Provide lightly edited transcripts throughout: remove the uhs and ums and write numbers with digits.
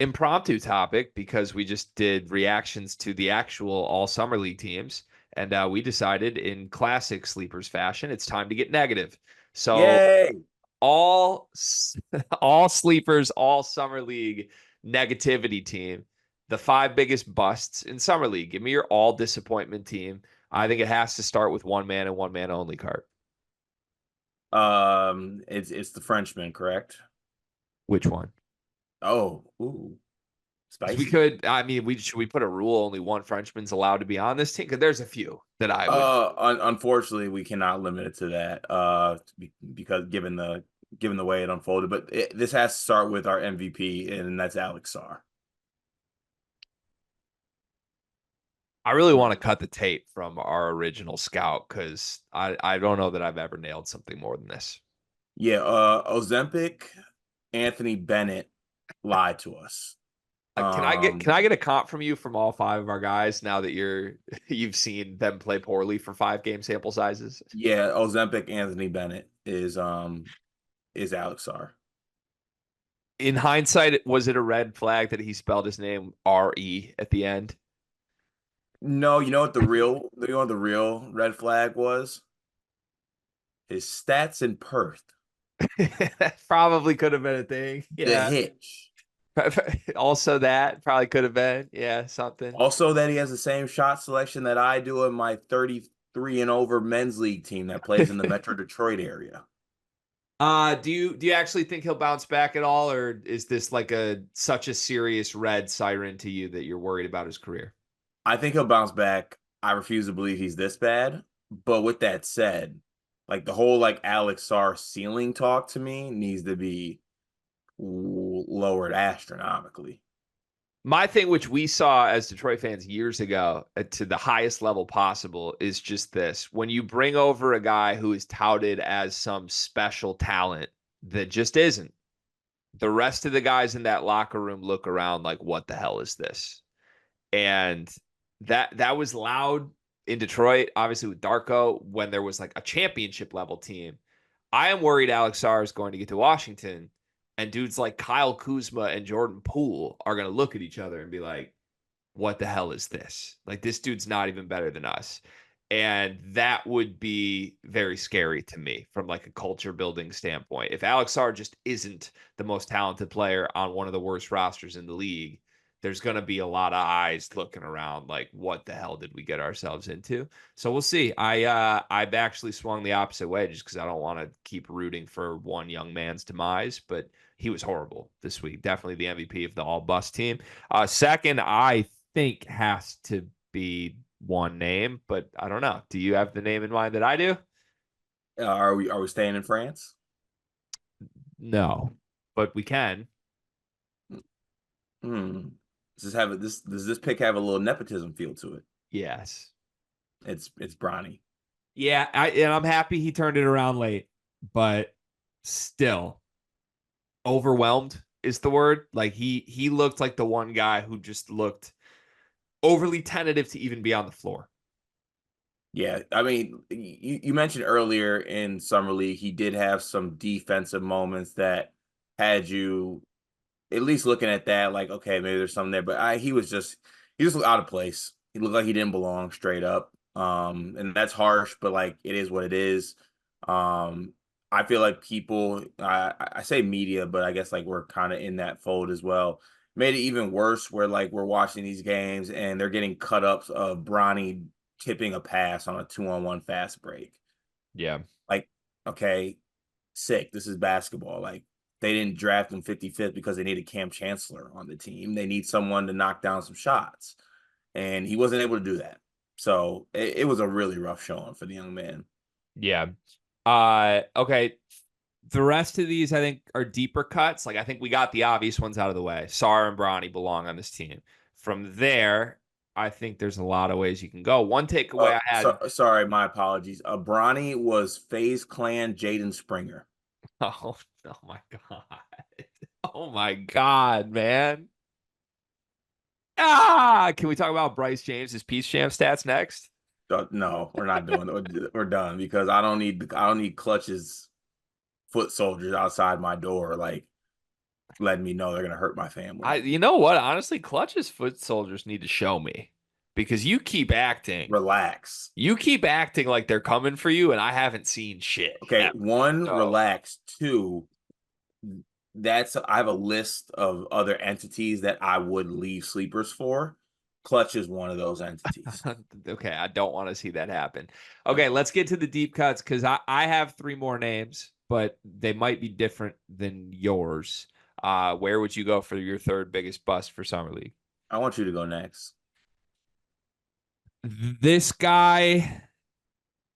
impromptu topic because we just did reactions to the actual all summer league teams, and we decided in classic sleepers fashion, it's time to get negative. So Yay! all all sleepers, all summer league negativity team, the five biggest busts in summer league. Give me your all disappointment team. I think it has to start with one man and one man only card. It's the Frenchman, correct? Which one? Oh, ooh, 'Cause we spicy. could, I mean, we should we put a rule only one Frenchman's allowed to be on this team? Because there's a few that I would. Unfortunately, we cannot limit it to that. Because given the way it unfolded, but this has to start with our MVP, and that's Alex Sarr. I really want to cut the tape from our original scout because I don't know that I've ever nailed something more than this. Yeah, Ozempic, Anthony Bennett lied to us. Can I get a comp from you from all five of our guys now that you've seen them play poorly for 5 game sample sizes? Yeah, Ozempic, Anthony Bennett is Alex Sarr. In hindsight, was it a red flag that he spelled his name R-E at the end? No, you know what the real red flag was? His stats in Perth. That probably could have been a thing. The Yeah. hitch. Also, that probably could have been. Yeah, something. Also, that he has the same shot selection that I do in my 33 and over men's league team that plays in the Metro Detroit area. Do you actually think he'll bounce back at all, or is this like a such a serious red siren to you that you're worried about his career? I think he'll bounce back. I refuse to believe he's this bad. But with that said, like the whole like Alex Sarr ceiling talk to me needs to be lowered astronomically. My thing, which we saw as Detroit fans years ago to the highest level possible, is just this. When you bring over a guy who is touted as some special talent that just isn't, the rest of the guys in that locker room look around like, what the hell is this? And that was loud in Detroit, obviously with Darko, when there was like a championship level team. I am worried Alex Sarr is going to get to Washington, and dudes like Kyle Kuzma and Jordan Poole are going to look at each other and be like, what the hell is this? Like, this dude's not even better than us. And that would be very scary to me from like a culture building standpoint. If Alex Sarr just isn't the most talented player on one of the worst rosters in the league, there's going to be a lot of eyes looking around like, what the hell did we get ourselves into? So we'll see. I've actually swung the opposite way just because I don't want to keep rooting for one young man's demise, but he was horrible this week. Definitely the MVP of the all bust team. Second, I think has to be one name, but I don't know. Do you have the name in mind that I do? Are we staying in France? No, but we can. Hmm. Does this pick have a little nepotism feel to it? Yes. It's Bronny. Yeah, and I'm happy he turned it around late, but still overwhelmed is the word. Like he looked like the one guy who just looked overly tentative to even be on the floor. Yeah, I mean, you mentioned earlier in summer league he did have some defensive moments that had you at least looking at that like, okay, maybe there's something there. But he just looked out of place. He looked like he didn't belong straight up. And that's harsh, but like it is what it is. Um, I feel like people, I say media, but I guess like we're kind of in that fold as well. Made it even worse where like we're watching these games and they're getting cut ups of Bronny tipping a pass on a 2-on-1 fast break. Yeah. Like, okay, sick. This is basketball. Like they didn't draft him 55th because they needed Cam Chancellor on the team. They need someone to knock down some shots. And he wasn't able to do that. So it was a really rough showing for the young man. Yeah. Okay. The rest of these, I think, are deeper cuts. Like, I think we got the obvious ones out of the way. Sarr and Bronny belong on this team. From there, I think there's a lot of ways you can go. One takeaway I had. Sorry, my apologies. Bronny was FaZe Clan Jaden Springer. Oh, oh my God. Oh my God, man. Can we talk about Bryce James's Peace Jam stats next? No, we're not doing it. We're done because I don't need clutches foot soldiers outside my door. Like letting me know they're gonna hurt my family. You know what? Honestly, Clutch's foot soldiers need to show me because Relax. you keep acting like they're coming for you, and I haven't seen shit Okay, ever. one, So relax. Two, I have a list of other entities that I would leave sleepers for. Clutch is one of those entities. okay, I don't want to see that happen. Okay, No. let's get to the deep cuts because I have three more names, but they might be different than yours. Where would you go for your third biggest bust for Summer League? I want you to go next. This guy,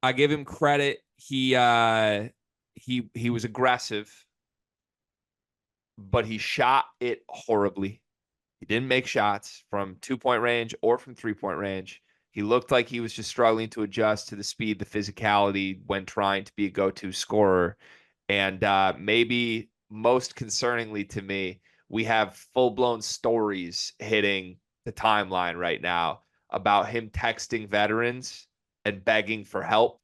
I give him credit. He was aggressive, but he shot it horribly. He didn't make shots from 2 point range or from 3 point range. He looked like he was just struggling to adjust to the speed, the physicality when trying to be a go to scorer. And maybe most concerningly to me, we have full blown stories hitting the timeline right now about him texting veterans and begging for help,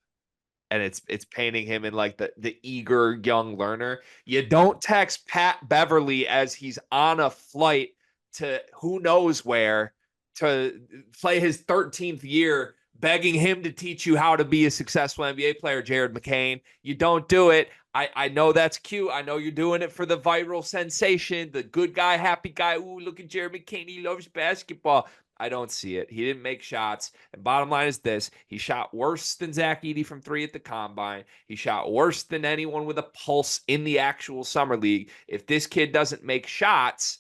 and it's painting him in like the eager young learner. You don't text Pat Beverly as he's on a flight to who knows where to play his 13th year, begging him to teach you how to be a successful NBA player, Jared McCain. You don't do it. I know that's cute. I know you're doing it for the viral sensation, the good guy, happy guy. Ooh, look at Jared McCain. He loves basketball. I don't see it. He didn't make shots. And bottom line is this: he shot worse than Zach Edey from three at the combine. He shot worse than anyone with a pulse in the actual summer league. If this kid doesn't make shots,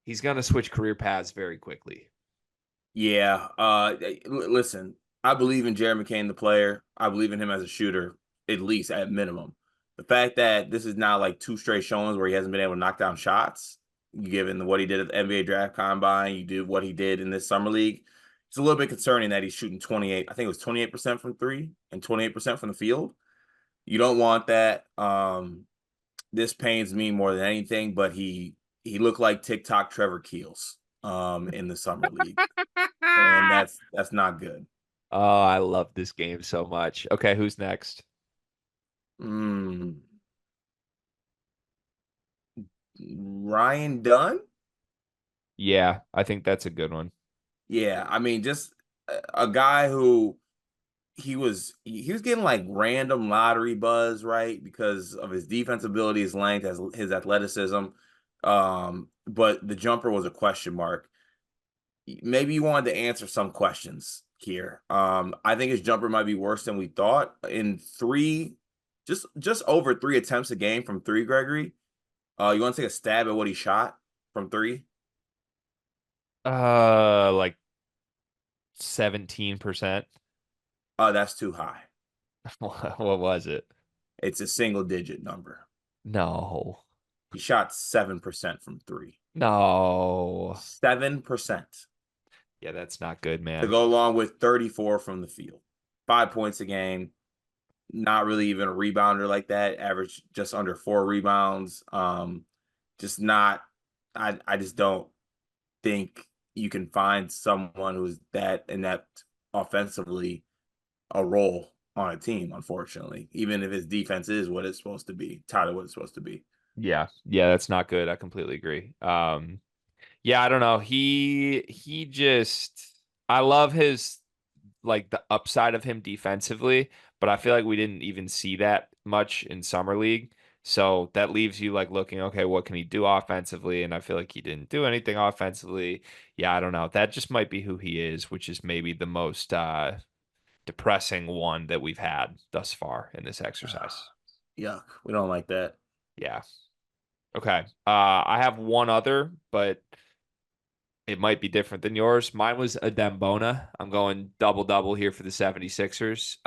he's going to switch career paths very quickly. Yeah. Listen, I believe in Jared McCain, the player. I believe in him as a shooter, at least at minimum. The fact that this is now like two straight showings where he hasn't been able to knock down shots, given what he did at the NBA draft combine, you did what he did in this summer league. It's a little bit concerning that he's shooting 28. I think it was 28% from three and 28% from the field. You don't want that. This pains me more than anything, but he looked like TikTok Trevor Keels in the summer league, and that's not good. Oh, I love this game so much. Okay, who's next? Mm. Ryan Dunn? Yeah, I think that's a good one. Yeah, I mean, just a guy who he was getting like random lottery buzz, right? Because of his defense ability, his length, his athleticism. But the jumper was a question mark. Maybe you wanted to answer some questions here. I think his jumper might be worse than we thought. In three, just over three attempts a game from three, Gregory. You want to take a stab at what he shot from three? Like 17%. That's too high. What was it? It's a single digit number. No. He shot 7% from three. No. 7% Yeah, that's not good, to man. go along with 34 from the field. 5 points a game. Not really even a rebounder like that. Average just under 4 rebounds. Just not. I just don't think you can find someone who's that inept offensively a role on a team, unfortunately, even if his defense is what it's supposed to be, tied to what it's supposed to be. Yeah. Yeah, that's not good. I completely agree. Yeah, I don't know. He just I love his like the upside of him defensively, but I feel like we didn't even see that much in summer league. So that leaves you like looking, okay, what can he do offensively? And I feel like he didn't do anything offensively. Yeah, I don't know. That just might be who he is, which is maybe the most depressing one that we've had thus far in this exercise. Yuck. We don't like that. Yeah. Okay. I have one other, but it might be different than yours. Mine was a Dembona. I'm going double double here for the 76ers.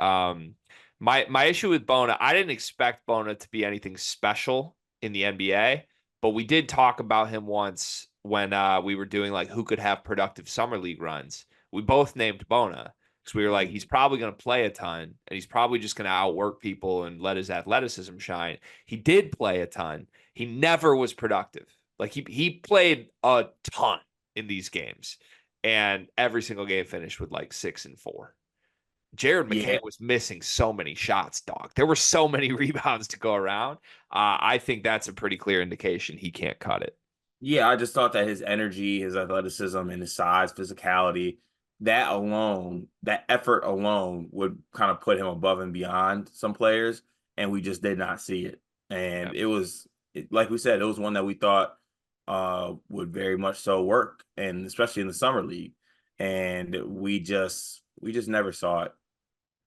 My issue with Bona, I didn't expect Bona to be anything special in the NBA, but we did talk about him once when we were doing like who could have productive summer league runs. We both named Bona because we were like, he's probably going to play a ton and he's probably just going to outwork people and let his athleticism shine. He did play a ton. He never was productive. Like he played a ton in these games, and every single game finished with like 6 and 4. Jared Yeah, McCain was missing so many shots, dog. There were so many rebounds to go around. I think that's a pretty clear indication he can't cut it. yeah, I just thought that his energy, his athleticism, and his size, physicality, that alone, that effort alone would kind of put him above and beyond some players, and we just did not see it. Yeah. And like we said, it was one that we thought would very much so work, and especially in the summer league. And we just never saw it.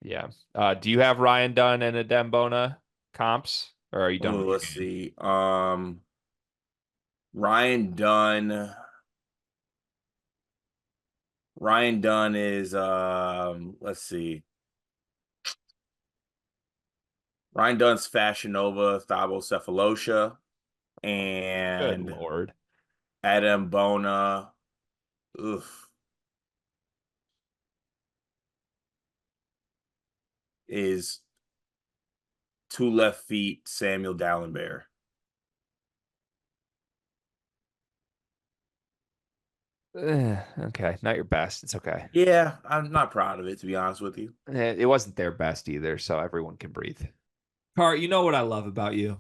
Yeah. Do you have Ryan Dunn and Adembona comps, or are you done Oh, with your let's game? see. Ryan Dunn. Ryan Dunn is let's see. Ryan Dunn's Fashion Nova Thybocephalosha Good and Lord. Adam Bona oof, is two left feet Samuel Dallenberg. Okay, not your best. It's okay. Yeah, I'm not proud of it to be honest with you. It wasn't their best either, so everyone can breathe. Cart, you know what I love about you?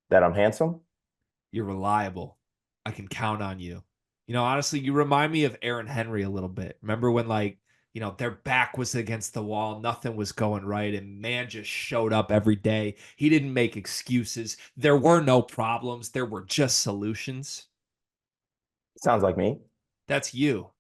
That I'm handsome? You're reliable. I can count on you. Honestly, you remind me of Aaron Henry a little bit. Remember when, like, their back was against the wall, nothing was going right, and man just showed up every day. He didn't make excuses. There were no problems, there were just solutions. Sounds like me. That's you.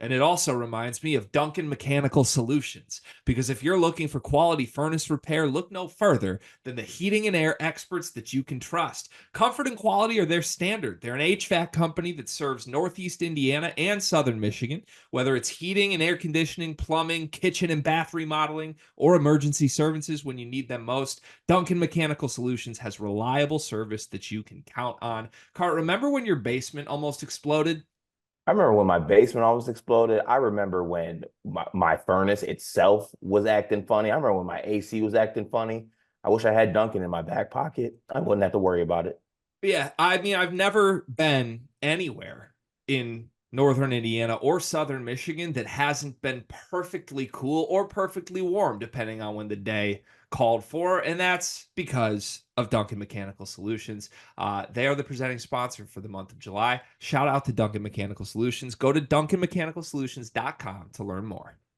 And it also reminds me of Duncan Mechanical Solutions, because if you're looking for quality furnace repair, look no further than the heating and air experts that you can trust. Comfort and quality are their standard. They're an HVAC company that serves Northeast Indiana and Southern Michigan, whether it's heating and air conditioning, plumbing, kitchen and bath remodeling, or emergency services when you need them most. Duncan Mechanical Solutions has reliable service that you can count on. Cart, remember when your basement almost exploded? I remember when my basement almost exploded. I remember when my furnace itself was acting funny. I remember when my AC was acting funny. I wish I had Duncan in my back pocket. I wouldn't have to worry about it. Yeah, I mean, I've never been anywhere in northern Indiana or southern Michigan that hasn't been perfectly cool or perfectly warm, depending on when the day called for. And that's because of Duncan Mechanical Solutions. They are the presenting sponsor for the month of July. Shout out to Duncan Mechanical Solutions. Go to duncanmechanicalsolutions.com to learn more.